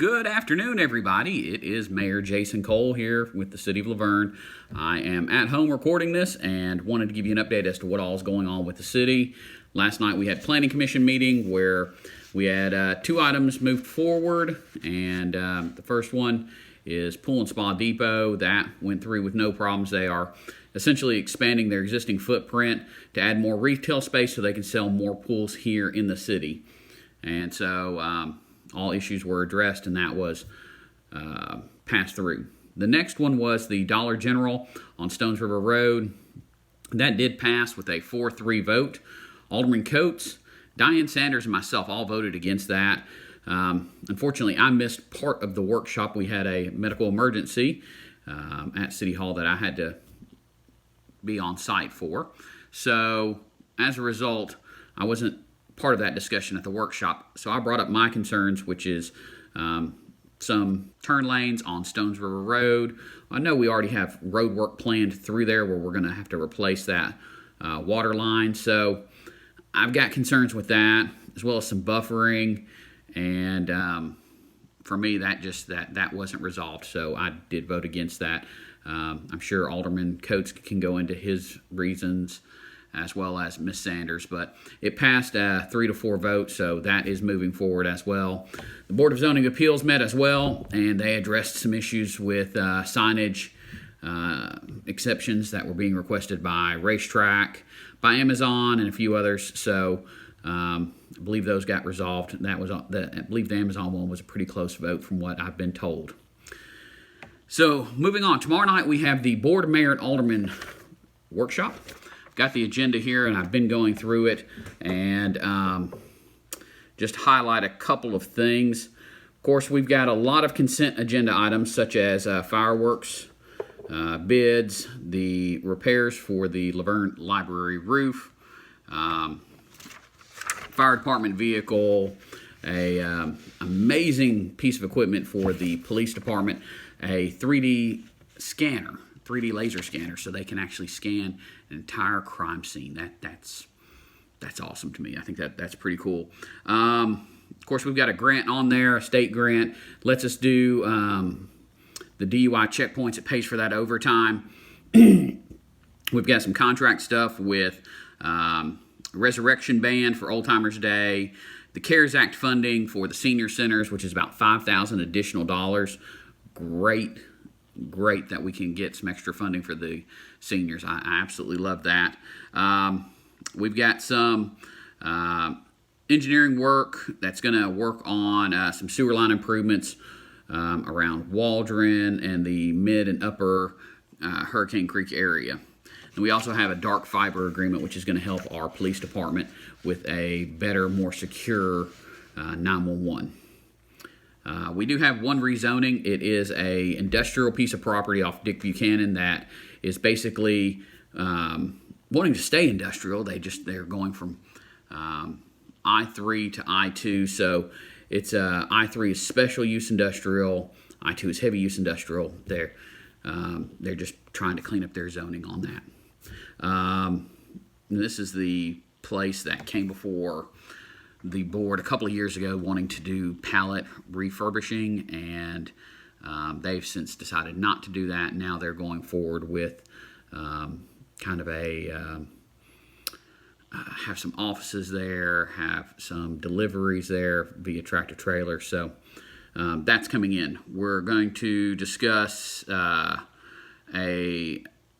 Good afternoon, everybody. It is Mayor Jason Cole here with the City of Laverne. I am at home recording this and wanted to give you an update as to what all is going on with the city. Last night we had Planning Commission meeting where we had two items moved forward, and the first one is Pool and Spa Depot. That went through with no problems. They are essentially expanding their existing footprint to add more retail space so they can sell more pools here in the city. And so all issues were addressed, and that was passed through. The next one was the Dollar General on Stones River Road. That did pass with a 4-3 vote. Alderman Coates, Diane Sanders, and myself all voted against that. Unfortunately, I missed part of the workshop. We had a medical emergency at City Hall that I had to be on site for. So as a result, I wasn't part of that discussion at the workshop. So I brought up my concerns, which is some turn lanes on Stones River Road. I know we already have road work planned through there where we're going to have to replace that water line. So I've got concerns with that, as well as some buffering. And for me, that wasn't resolved. So I did vote against that. I'm sure Alderman Coates can go into his reasons, as well as Ms. Sanders, but it passed 3-4 votes, so that is moving forward as well. The Board of Zoning Appeals met as well, and they addressed some issues with signage exceptions that were being requested by Racetrack, by Amazon, and a few others. So I believe those got resolved. I believe the Amazon one was a pretty close vote from what I've been told. So moving on, tomorrow night we have the Board of Mayor and Alderman workshop. Got the agenda here, and I've been going through it and just highlight a couple of things. Of course, we've got a lot of consent agenda items, such as fireworks, bids, the repairs for the Laverne Library roof, fire department vehicle, a amazing piece of equipment for the police department, a 3D scanner, 3D laser scanner, so they can actually scan an entire crime scene. That's awesome to me. I think that's pretty cool. Of course, we've got a grant on there, a state grant. Lets us do the DUI checkpoints. It pays for that overtime. We've got some contract stuff with Resurrection Band for Old Timers Day, the CARES Act funding for the senior centers, which is about $5,000 additional dollars. Great that we can get some extra funding for the seniors. I absolutely love that. We've got some engineering work that's going to work on some sewer line improvements around Waldron and the mid and upper Hurricane Creek area. And we also have a dark fiber agreement, which is going to help our police department with a better, more secure 911. We do have one rezoning. It is a industrial piece of property off Dick Buchanan that is basically wanting to stay industrial. They're going from I-3 to I-2. So it's I-3 is special use industrial. I-2 is heavy use industrial. They're just trying to clean up their zoning on that. This is the place that came before the board a couple of years ago wanting to do pallet refurbishing, and they've since decided not to do that. Now they're going forward with kind of a have some offices there, have some deliveries there via tractor trailer. So that's coming in. We're going to discuss a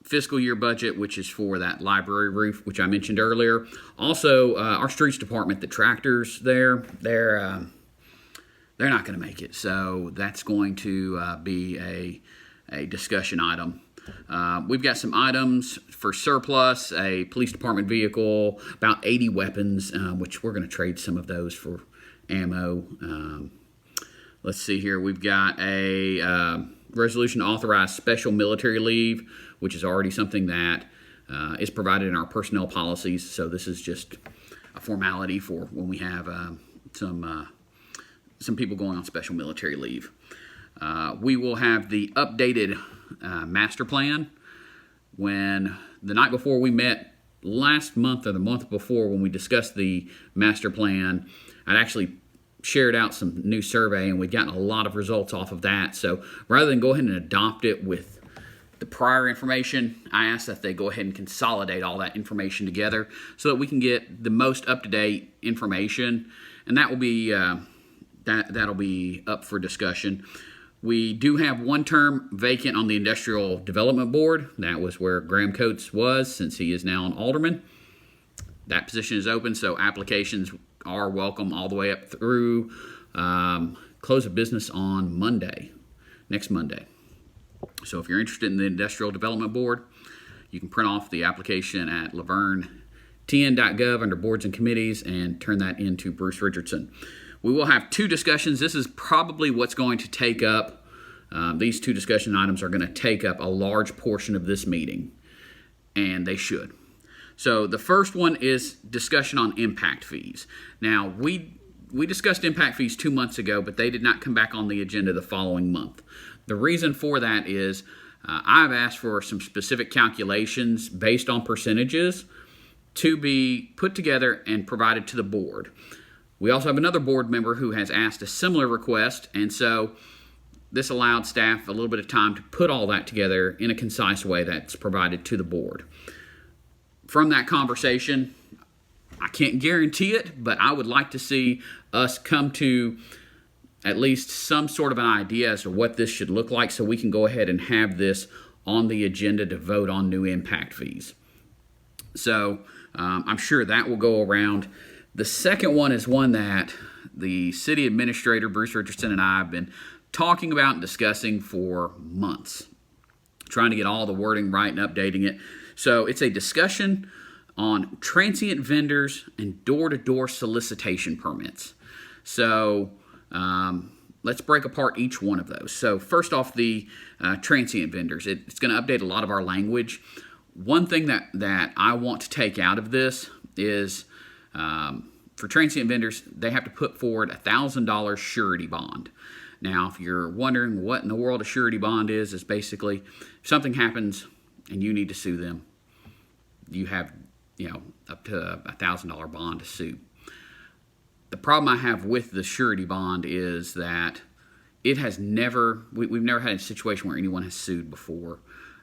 fiscal year budget, which is for that library roof, which I mentioned earlier. Also, our streets department, the tractors there, they're not going to make it. So that's going to be a discussion item. We've got some items for surplus, a police department vehicle, about 80 weapons, which we're going to trade some of those for ammo. Let's see here. We've got a resolution to authorize special military leave, which is already something that is provided in our personnel policies. So this is just a formality for when we have some people going on special military leave. We will have the updated master plan. When the night before we met last month or the month before when we discussed the master plan, I'd actually shared out some new survey, and we've gotten a lot of results off of that. So rather than go ahead and adopt it with the prior information, I asked that they go ahead and consolidate all that information together so that we can get the most up-to-date information, and that will be that'll be up for discussion. We do have one term vacant on the Industrial Development Board. That was where Graham Coates was, since he is now an alderman. That position is open, so applications are welcome all the way up through close of business on Monday, next Monday. So if you're interested in the Industrial Development Board, you can print off the application at lavernetn.gov under Boards and Committees and turn that into Bruce Richardson. We will have two discussions. This is probably what's going to take up, these two discussion items are going to take up a large portion of this meeting, and they should. So the first one is discussion on impact fees. Now, we discussed impact fees 2 months ago, but they did not come back on the agenda the following month. The reason for that is I've asked for some specific calculations based on percentages to be put together and provided to the board. We also have another board member who has asked a similar request, and so this allowed staff a little bit of time to put all that together in a concise way that's provided to the board. From that conversation, I can't guarantee it, but I would like to see us come to at least some sort of an idea as to what this should look like so we can go ahead and have this on the agenda to vote on new impact fees. So I'm sure that will go around. The second one is one that the city administrator, Bruce Richardson, and I have been talking about and discussing for months, trying to get all the wording right and updating it. So it's a discussion on transient vendors and door-to-door solicitation permits. So let's break apart each one of those. So first off, the transient vendors. It's going to update a lot of our language. One thing that I want to take out of this is for transient vendors, they have to put forward a $1,000 surety bond. Now, if you're wondering what in the world a surety bond is basically if something happens and you need to sue them, you have up to a $1,000 bond to sue. The problem I have with the surety bond is that it has we've never had a situation where anyone has sued before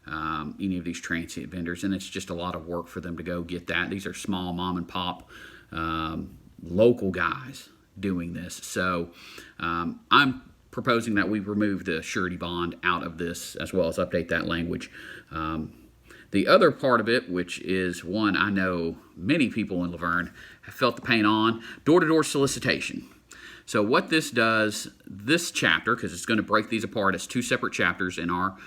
any of these transient vendors, and it's just a lot of work for them to go get that. These are small mom and pop local guys doing this. So I'm proposing that we remove the surety bond out of this as well as update that language. The other part of it, which is one I know many people in Laverne have felt the pain on, door-to-door solicitation. So what this does, this chapter, because it's going to break these apart as two separate chapters in our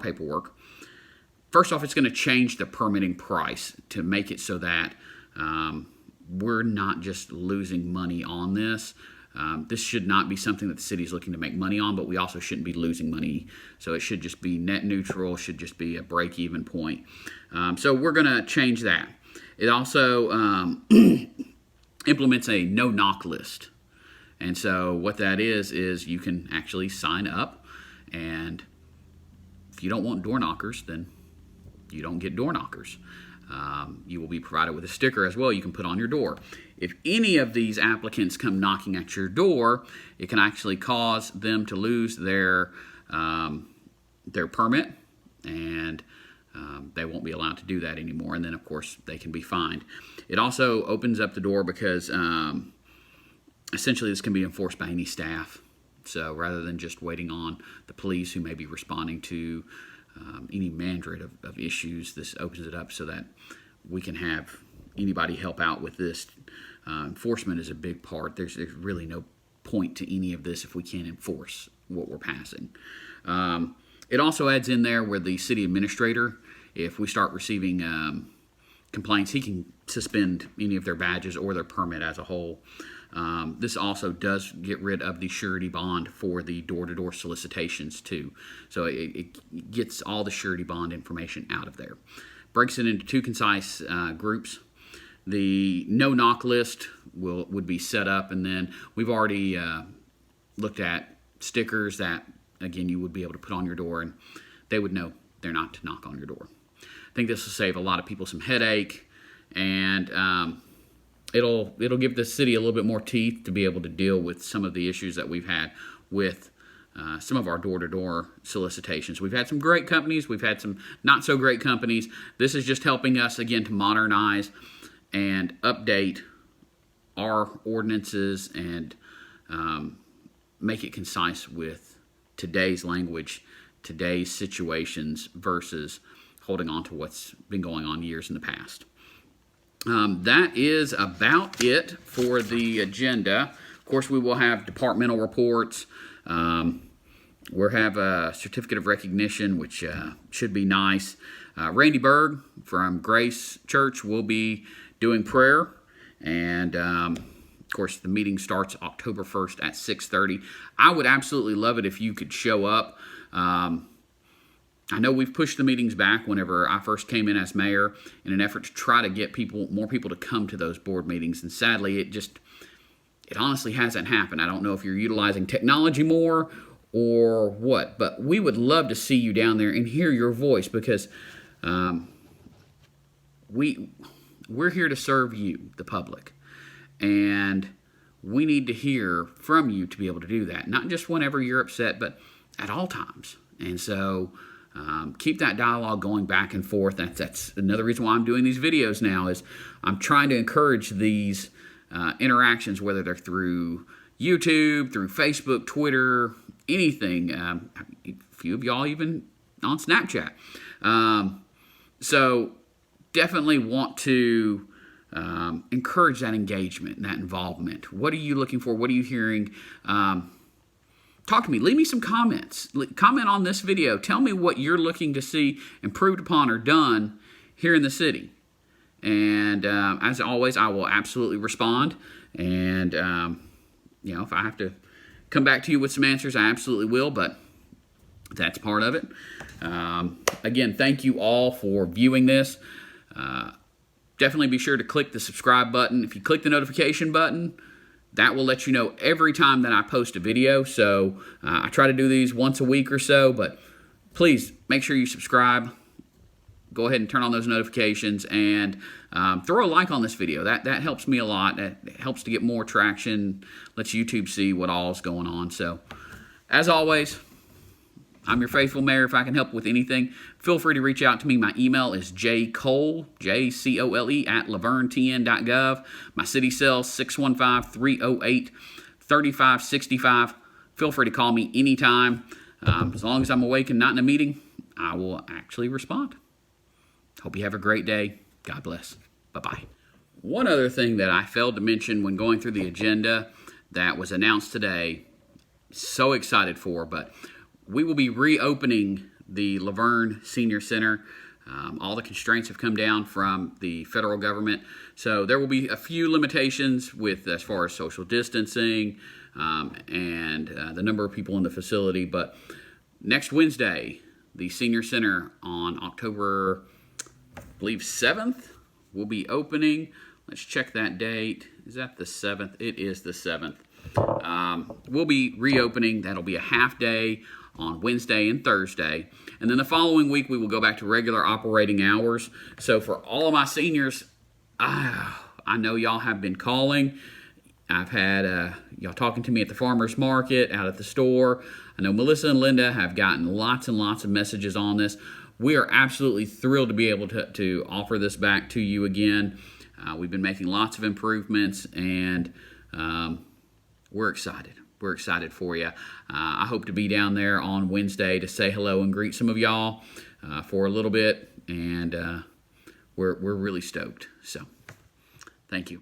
paperwork. First off, it's going to change the permitting price to make it so that we're not just losing money on this. This should not be something that the city is looking to make money on, but we also shouldn't be losing money. So it should just be net neutral, should just be a break-even point. So we're going to change that. It also implements a no-knock list. And so what that is you can actually sign up, and if you don't want door knockers, then you don't get door knockers. You will be provided with a sticker as well you can put on your door. If any of these applicants come knocking at your door, it can actually cause them to lose their permit, and they won't be allowed to do that anymore. And then, of course, they can be fined. It also opens up the door because essentially this can be enforced by any staff. So rather than just waiting on the police who may be responding to any mandate of issues, this opens it up so that we can have anybody help out with this. Enforcement is a big part. There's really no point to any of this if we can't enforce what we're passing. It also adds in there where the city administrator, if we start receiving complaints, he can suspend any of their badges or their permit as a whole. This also does get rid of the surety bond for the door-to-door solicitations too. So it gets all the surety bond information out of there. Breaks it into two concise groups. The no-knock list would be set up, and then we've already looked at stickers that, again, you would be able to put on your door, and they would know they're not to knock on your door. I think this will save a lot of people some headache, and it'll give the city a little bit more teeth to be able to deal with some of the issues that we've had with some of our door-to-door solicitations. We've had some great companies. We've had some not so great companies. This is just helping us, again, to modernize and update our ordinances and make it concise with today's language, today's situations, versus holding on to what's been going on years in the past. That is about it for the agenda. Of course, we will have departmental reports. We'll have a certificate of recognition, which should be nice. Randy Berg from Grace Church will be doing prayer. And, of course, the meeting starts October 1st at 6:30. I would absolutely love it if you could show up. I know we've pushed the meetings back whenever I first came in as mayor in an effort to try to get more people to come to those board meetings. And sadly, it honestly hasn't happened. I don't know if you're utilizing technology more or what, but we would love to see you down there and hear your voice, because we're here to serve you, the public, and we need to hear from you to be able to do that. Not just whenever you're upset, but at all times. And so keep that dialogue going back and forth. That's another reason why I'm doing these videos now, is I'm trying to encourage these interactions, whether they're through YouTube, through Facebook, Twitter, anything. A few of y'all even on Snapchat. So definitely want to encourage that engagement and that involvement. What are you looking for? What are you hearing? Talk to me. Leave me some comments. Comment on this video. Tell me what you're looking to see improved upon or done here in the city. And as always, I will absolutely respond. And, if I have to come back to you with some answers, I absolutely will. But that's part of it. Again, thank you all for viewing this. Definitely be sure to click the subscribe button. If you click the notification button, that will let you know every time that I post a video. So I try to do these once a week or so, but please make sure you subscribe. Go ahead and turn on those notifications, and throw a like on this video. That helps me a lot. That helps to get more traction, lets YouTube see what all is going on. So as always, I'm your faithful mayor. If I can help with anything, feel free to reach out to me. My email is jcole, J-C-O-L-E, @lavernetn.gov. My city cell, 615-308-3565. Feel free to call me anytime. As long as I'm awake and not in a meeting, I will actually respond. Hope you have a great day. God bless. Bye-bye. One other thing that I failed to mention when going through the agenda that was announced today, so excited for, but we will be reopening the Laverne Senior Center. All the constraints have come down from the federal government, so there will be a few limitations with as far as social distancing and the number of people in the facility. But next Wednesday, the Senior Center on October, I believe, 7th, will be opening. Let's check that date. Is that the 7th? It is the 7th. We'll be reopening. That'll be a half day on Wednesday and Thursday. And then the following week, we will go back to regular operating hours. So for all of my seniors, I know y'all have been calling. I've had y'all talking to me at the farmer's market, out at the store. I know Melissa and Linda have gotten lots and lots of messages on this. We are absolutely thrilled to be able to offer this back to you again. We've been making lots of improvements, and we're excited. We're excited for you. I hope to be down there on Wednesday to say hello and greet some of y'all for a little bit, and we're really stoked. So, thank you.